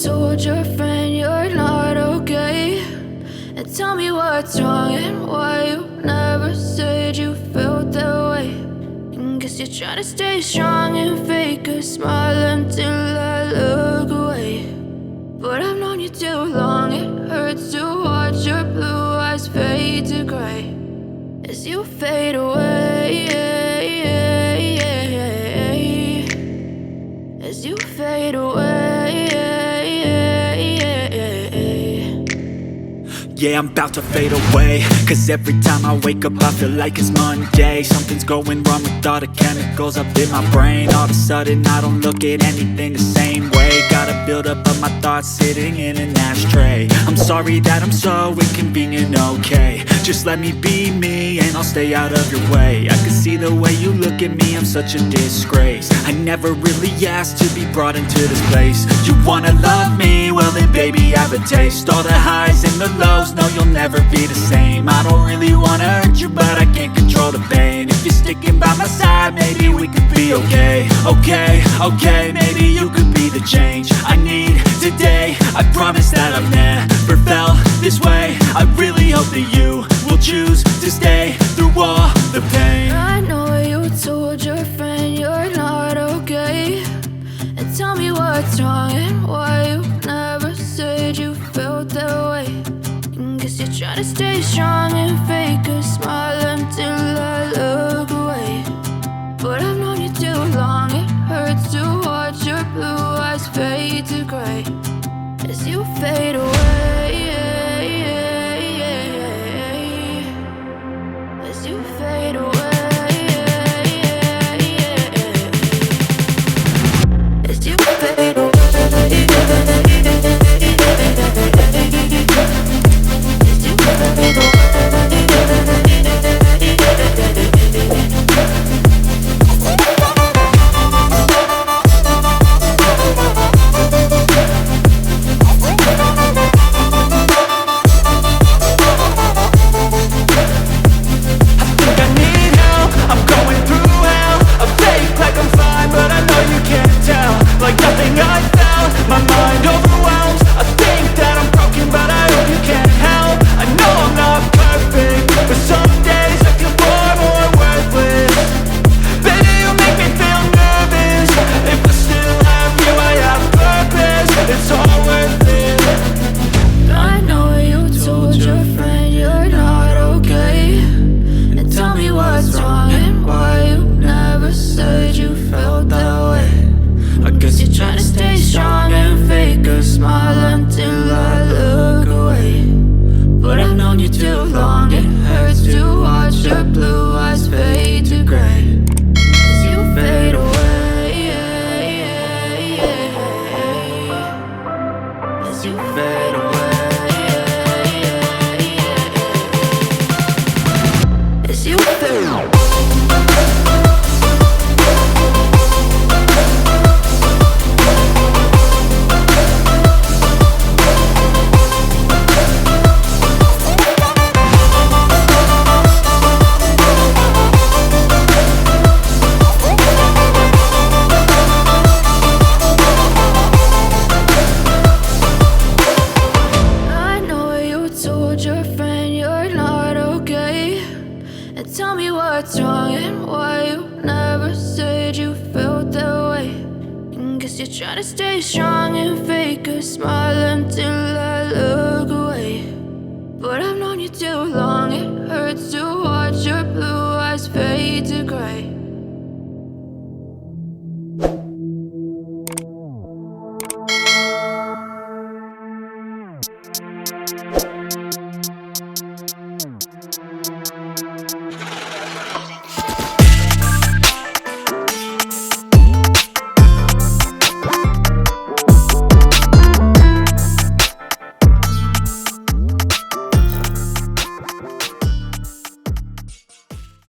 told your friend you're not okay, and tell me what's wrong and why you never said you felt that way. And guess you're trying to stay strong and fake a smile until I look away. But I've known you too long, it hurts to watch your blue eyes fade to gray as you fade away, as you fade away. Yeah, I'm about to fade away, cause every time I wake up I feel like it's Monday. Something's going wrong with all the chemicals up in my brain. All of a sudden I don't look at anything the same way. Got a buildup of my thoughts sitting in an ashtray. I'm sorry that I'm so inconvenient, okay. Just let me be me and I'll stay out of your way. I can see the way you look at me, I'm such a disgrace. I never really asked to be brought into this place. You wanna love me? Well then baby I have a taste. All the highs and the lows, no you'll never be the same. I don't really wanna hurt you but I can't control the pain. If you're sticking by my side maybe we could be okay. Okay, maybe you could be the change I need today. I promise that I've never felt this way. I really hope that you will choose to stay through all the pain. I know you told your friend you're not okay, and tell me what's wrong and why you never said you felt that way. And guess you're trying to stay strong and fake a smile until I look away. But I've known you too long, it hurts to watch your blue eyes fade to gray as you fade away, as you fade away, as you fade away, as you fade away. Like nothing I felt, my mind overwhelms. I think that I'm broken, but I hope you can't help. I know I'm not perfect, but some days I feel far more worthless. Baby, you make me feel nervous. If I still have you, I have purpose. It's all worth it. I know you told your friend you're not okay, and tell me what's wrong and why you never said you felt that way. I guess you're trying to stay strong and fake a smile until I look away. But I've known you too long, it hurts to watch your blue eyes fade to gray as you fade away, as you fade away, as you fade away. Tell me what's wrong and why you never said you felt that way. And guess you're trying to stay strong and fake a smile until I look away. But I've known you too long, it hurts to watch your blue eyes fade to gray.